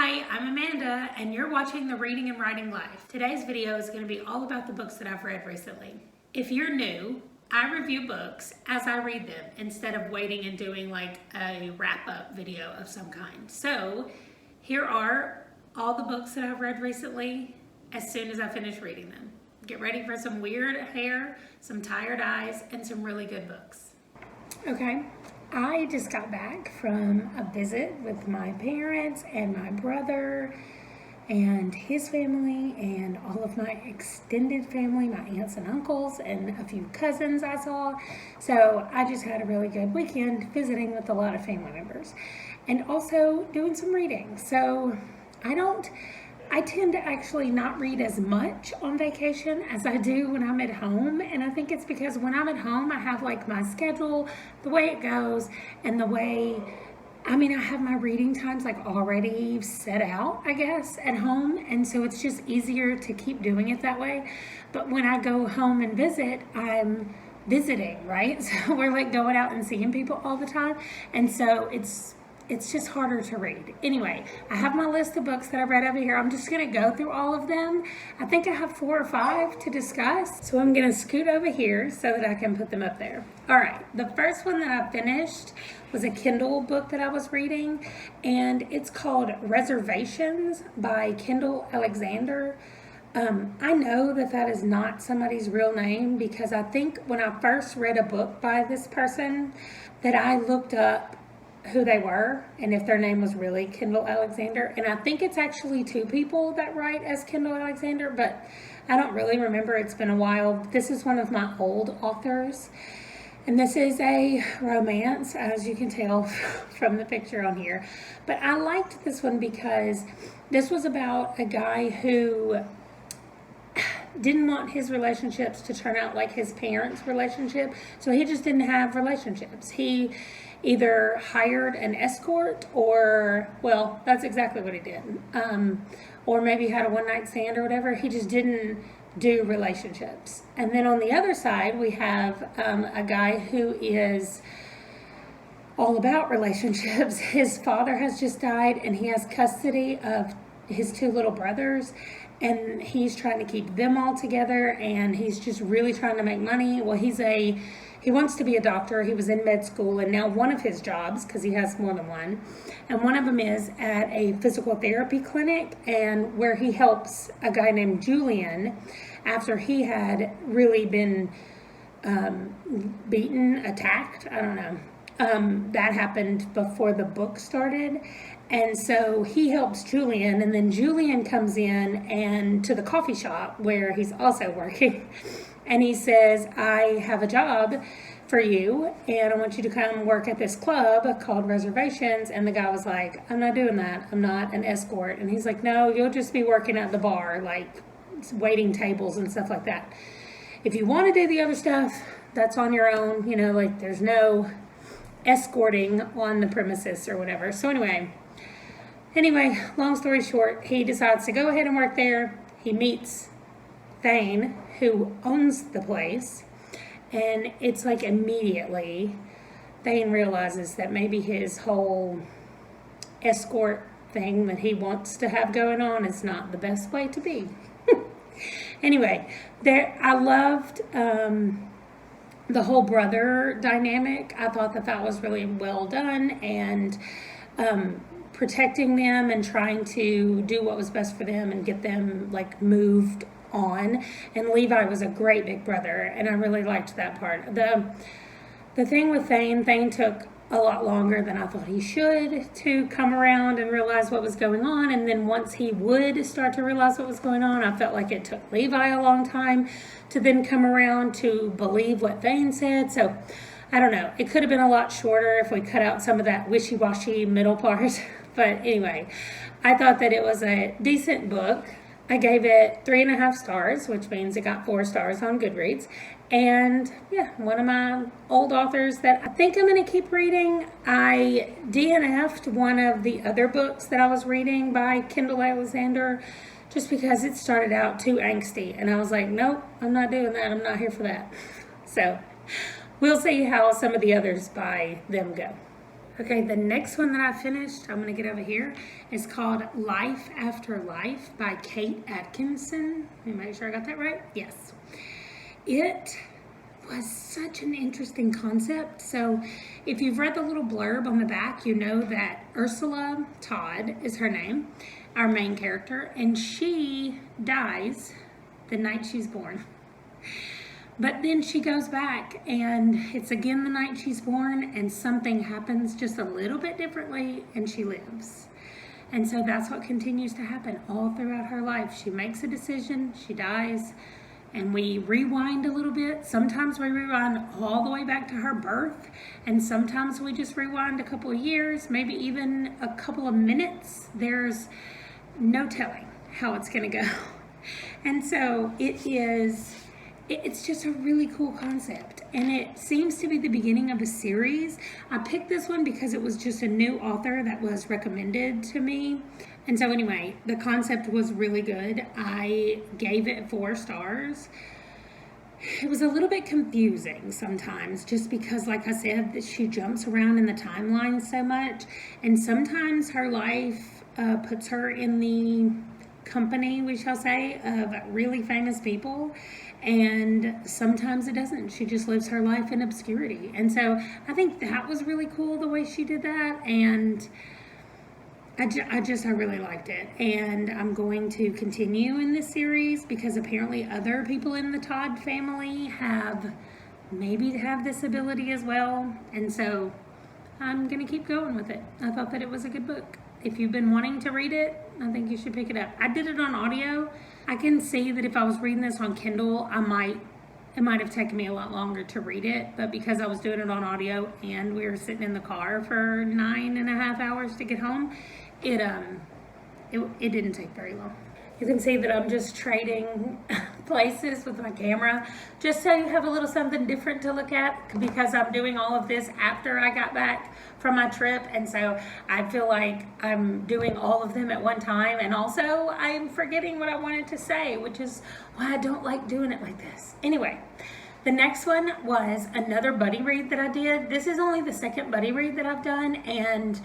Hi, I'm Amanda, and you're watching the Reading and Writing Life. Today's video is going to be all about the books that I've read recently. If you're new, I review books as I read them instead of waiting and doing like a wrap-up video of some kind. So here are all the books that I've read recently as soon as I finish reading them. Get ready for some weird hair, some tired eyes, and some really good books. Okay. I just got back from a visit with my parents and my brother and his family and all of my extended family, my aunts and uncles and a few cousins I saw. So I just had a really good weekend visiting with a lot of family members and also doing some reading. So I tend to actually not read as much on vacation as I do when I'm at home. And I think it's because when I'm at home, I have like my schedule, the way it goes, and the way, I have my reading times like already set out, I guess, at home. And so it's just easier to keep doing it that way. But when I go home and visit, I'm visiting, right? So we're like going out and seeing people all the time. And so it's just harder to read. Anyway, I have my list of books that I read over here. I'm just gonna go through all of them. I think I have 4 or 5 to discuss. So I'm gonna scoot over here so that I can put them up there. All right, the first one that I finished was a Kindle book that I was reading, and it's called Reservations by Kindle Alexander. I know that is not somebody's real name because I think when I first read a book by this person that I looked up who they were and if their name was really Kindle Alexander, and I think it's actually 2 people that write as Kindle Alexander, but I don't really remember. It's been a while. This is one of my old authors, and this is a romance, as you can tell from the picture on here. But I liked this one because this was about a guy who didn't want his relationships to turn out like his parents' relationship, so he just didn't have relationships. He either hired an escort or, well, that's exactly what he did, or maybe had a one-night stand or whatever. He just didn't do relationships. And then on the other side, we have a guy who is all about relationships. His father has just died, and he has custody of his 2 little brothers, and he's trying to keep them all together, and he's just really trying to make money. Well, he wants to be a doctor. He was in med school, and now one of his jobs, because he has more than one, and one of them is at a physical therapy clinic, and where he helps a guy named Julian after he had really been beaten, attacked, I don't know. That happened before the book started. And so he helps Julian, and then Julian comes in and to the coffee shop where he's also working. And he says, I have a job for you, and I want you to come work at this club called Reservations. And the guy was like, I'm not doing that. I'm not an escort. And he's like, no, you'll just be working at the bar, like waiting tables and stuff like that. If you want to do the other stuff, that's on your own. Like there's no escorting on the premises or whatever. So Anyway, long story short, he decides to go ahead and work there. He meets Thane, who owns the place, and it's like immediately Thane realizes that maybe his whole escort thing that he wants to have going on is not the best way to be. Anyway, I loved the whole brother dynamic. I thought that was really well done, and protecting them and trying to do what was best for them and get them like moved on. And Levi was a great big brother, and I really liked that part. The thing with Thane took a lot longer than I thought he should to come around and realize what was going on. And then once he would start to realize what was going on, I felt like it took Levi a long time to then come around to believe what Thane said. So I don't know. It could have been a lot shorter if we cut out some of that wishy-washy middle part. But anyway, I thought that it was a decent book. I gave it 3.5 stars, which means it got 4 stars on Goodreads. And yeah, one of my old authors that I think I'm going to keep reading. I DNF'd one of the other books that I was reading by Kindle Alexander just because it started out too angsty. And I was like, nope, I'm not doing that. I'm not here for that. So we'll see how some of the others by them go. Okay, the next one that I finished, I'm going to get over here, is called Life After Life by Kate Atkinson. Let me make sure I got that right. Yes. It was such an interesting concept. So if you've read the little blurb on the back, you know that Ursula Todd is her name, our main character, and she dies the night she's born. But then she goes back and it's again the night she's born and something happens just a little bit differently and she lives. And so that's what continues to happen all throughout her life. She makes a decision, she dies, and we rewind a little bit. Sometimes we rewind all the way back to her birth, and sometimes we just rewind a couple of years, maybe even a couple of minutes. There's no telling how it's gonna go. And so it's just a really cool concept, and it seems to be the beginning of a series. I picked this one because it was just a new author that was recommended to me. And so anyway, the concept was really good. I gave it 4 stars. It was a little bit confusing sometimes, just because, like I said, that she jumps around in the timeline so much, and sometimes her life puts her in the company, we shall say, of really famous people, and sometimes it doesn't. She just lives her life in obscurity. And so I think that was really cool the way she did that, and I really liked it. And I'm going to continue in this series because apparently other people in the Todd family have this ability as well, and so I'm gonna keep going with it. I thought that it was a good book. If you've been wanting to read it, I think you should pick it up. I did it on audio. I can see that if I was reading this on Kindle, it might have taken me a lot longer to read it, but because I was doing it on audio and we were sitting in the car for 9.5 hours to get home, it didn't take very long. You can see that I'm just trading places with my camera, just so you have a little something different to look at, because I'm doing all of this after I got back from my trip, and so I feel like I'm doing all of them at one time, and also I'm forgetting what I wanted to say, which is why I don't like doing it like this. Anyway, the next one was another buddy read that I did. This is only the second buddy read that I've done, and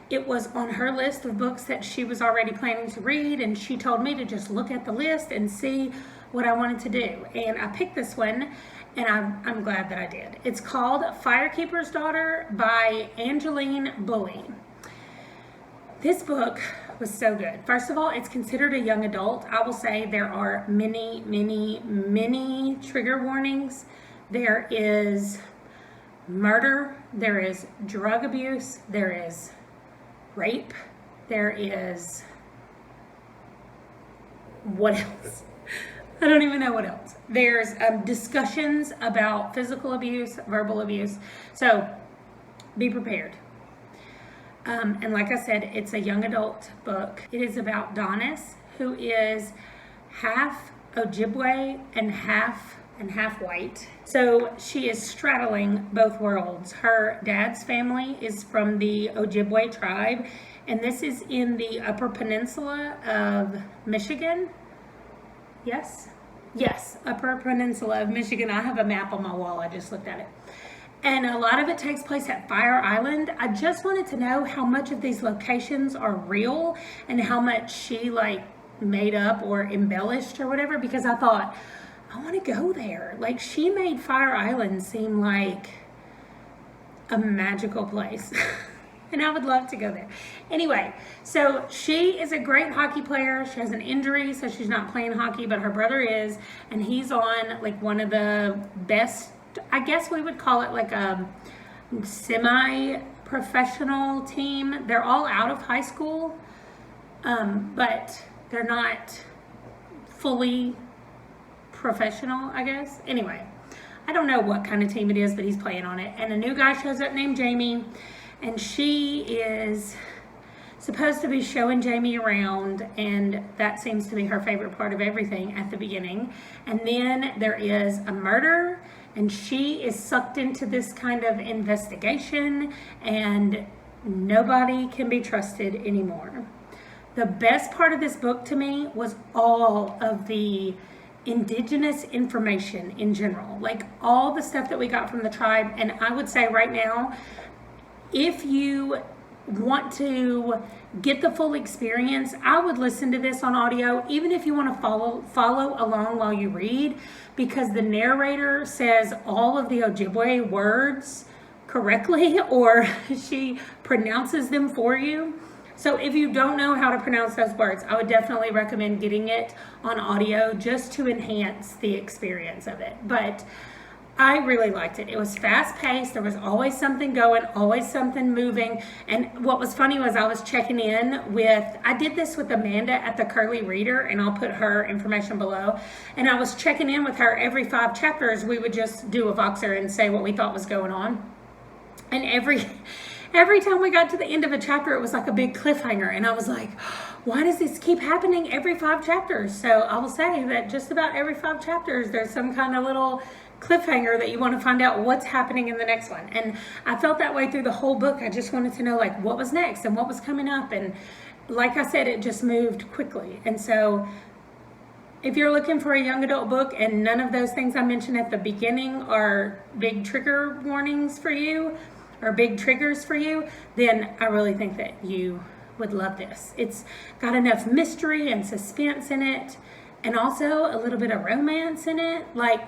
it was on her list of books that she was already planning to read, and she told me to just look at the list and see what I wanted to do. And I picked this one, and I'm glad that I did. It's called Firekeeper's Daughter by Angeline Boulley. This book was so good. First of all, it's considered a young adult. I will say there are many, many, many trigger warnings. There is murder, there is drug abuse, there is rape, there is, what else? I don't even know what else. There's discussions about physical abuse, verbal abuse, so be prepared. And like I said, it's a young adult book. It is about Donis, who is half Ojibwe and half white. So she is straddling both worlds. Her dad's family is from the Ojibwe tribe, and this is in the Upper Peninsula of Michigan. Yes, Upper Peninsula of Michigan. I have a map on my wall. I just looked at it. And a lot of it takes place at Fire Island. I just wanted to know how much of these locations are real and how much she made up or embellished or whatever, because I thought, I want to go there. Like, she made Fire Island seem like a magical place. And I would love to go there. Anyway, so she is a great hockey player. She has an injury, so she's not playing hockey, but her brother is, and he's on one of the best, I guess we would call it a semi-professional team. They're all out of high school, but they're not fully professional, I guess. Anyway, I don't know what kind of team it is, but he's playing on it. And a new guy shows up named Jamie, and she is supposed to be showing Jamie around, and that seems to be her favorite part of everything at the beginning. And then there is a murder, and she is sucked into this kind of investigation, and nobody can be trusted anymore. The best part of this book to me was all of the indigenous information in general, all the stuff that we got from the tribe. And I would say right now, if you want to get the full experience, I would listen to this on audio, even if you want to follow along while you read, because the narrator says all of the Ojibwe words correctly, or she pronounces them for you. So if you don't know how to pronounce those words, I would definitely recommend getting it on audio just to enhance the experience of it. But I really liked it. It was fast paced. There was always something going, always something moving. And what was funny was I was checking in with, I did this with Amanda at the Curly Reader, and I'll put her information below. And I was checking in with her every 5 chapters. We would just do a Voxer and say what we thought was going on. And every time we got to the end of a chapter, it was like a big cliffhanger. And I was like, why does this keep happening every 5 chapters? So I will say that just about every 5 chapters, there's some kind of little cliffhanger that you want to find out what's happening in the next one. And I felt that way through the whole book. I just wanted to know like what was next and what was coming up. And like I said, it just moved quickly. And so if you're looking for a young adult book and none of those things I mentioned at the beginning are big trigger warnings for you or big triggers for you, then I really think that you would love this. It's got enough mystery and suspense in it, and also a little bit of romance in it. Like,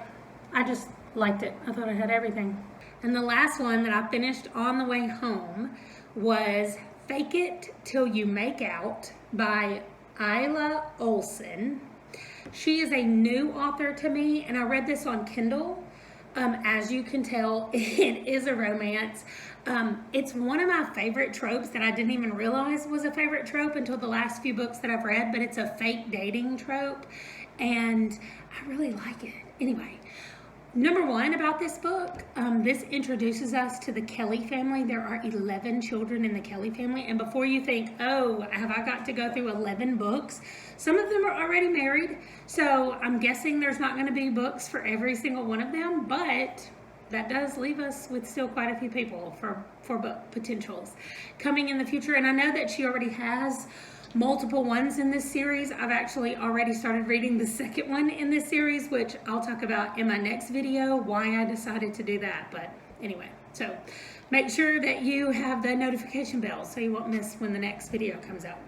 I just liked it. I thought it had everything. And the last one that I finished on the way home was Fake It Till You Make Out by Isla Olsen. She is a new author to me, and I read this on Kindle. As you can tell, it is a romance. It's one of my favorite tropes that I didn't even realize was a favorite trope until the last few books that I've read, but it's a fake dating trope, and I really like it. Anyway, number one about this book, this introduces us to the Kelly family. There are 11 children in the Kelly family, and before you think, oh, have I got to go through 11 books? Some of them are already married, so I'm guessing there's not going to be books for every single one of them, but that does leave us with still quite a few people for book potentials coming in the future. And I know that she already has multiple ones in this series. I've actually already started reading the second one in this series, which I'll talk about in my next video, why I decided to do that. But anyway, so make sure that you have the notification bell so you won't miss when the next video comes out.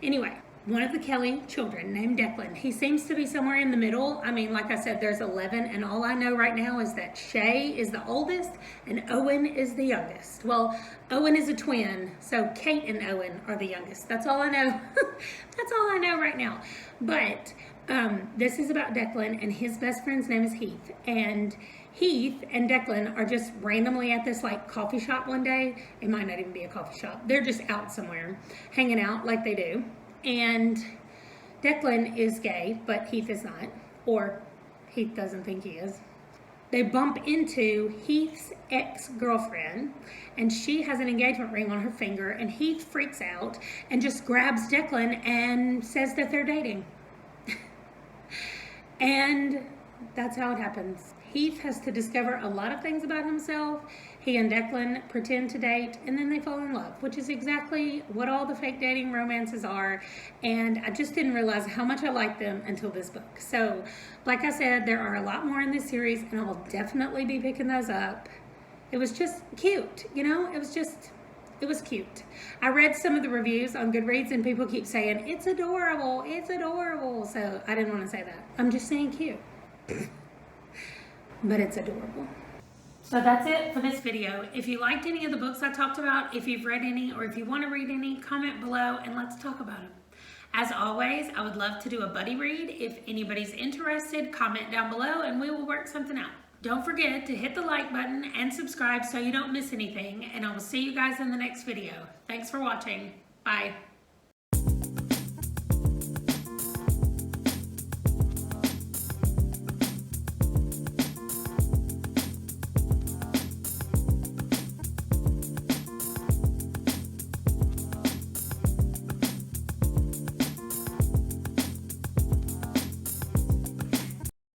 Anyway, one of the Kelly children named Declan, he seems to be somewhere in the middle. I mean, like I said, there's 11, and all I know right now is that Shay is the oldest and Owen is the youngest. Well, Owen is a twin, so Kate and Owen are the youngest. That's all I know. That's all I know right now. But this is about Declan, and his best friend's name is Heath. And Heath and Declan are just randomly at this like coffee shop one day. It might not even be a coffee shop. They're just out somewhere hanging out like they do. And Declan is gay, but Heath is not, or Heath doesn't think he is. They bump into Heath's ex-girlfriend, and she has an engagement ring on her finger, and Heath freaks out and just grabs Declan and says that they're dating. And that's how it happens. Heath has to discover a lot of things about himself. He and Declan pretend to date, and then they fall in love, which is exactly what all the fake dating romances are. And I just didn't realize how much I liked them until this book. So, like I said, there are a lot more in this series, and I will definitely be picking those up. It was just cute, you know? It was cute. I read some of the reviews on Goodreads, and people keep saying, it's adorable, it's adorable. So I didn't want to say that. I'm just saying cute. But it's adorable. So that's it for this video. If you liked any of the books I talked about, if you've read any, or if you want to read any, comment below and let's talk about them. As always, I would love to do a buddy read. If anybody's interested, comment down below and we will work something out. Don't forget to hit the like button and subscribe so you don't miss anything, and I will see you guys in the next video. Thanks for watching. Bye.